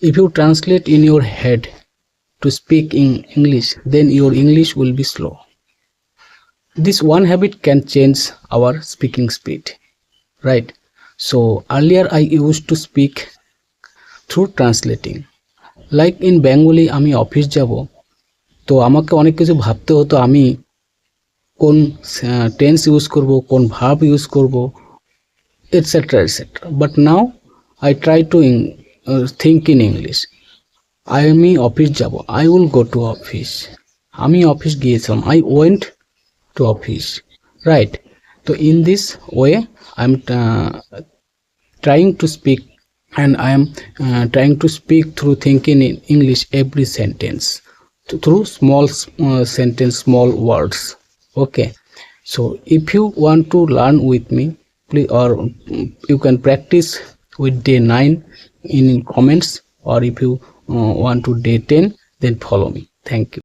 If you translate in your head to speak in English, then your English will be slow. This one habit can change our speaking speed, right? So earlier I used to speak through translating. Like in Bengali আমি office যাব, তো আমাকে অনেক কিছু ভাবতে হতো আমি কোন টেন্স ইউজ করব, কোন ভার্ব ইউজ করব, etc etc. But now I try to think in English. আমি অফিস যাব, I will go to office. আমি অফিস গিয়েছিলাম, I went to office, right? So in this way I'm trying to speak, and I am trying to speak through thinking in English every sentence, through small sentence, small words. Okay, so if you want to learn with me, please, or you can practice with day 9 in comments, or if you want to day 10, then follow me. Thank you.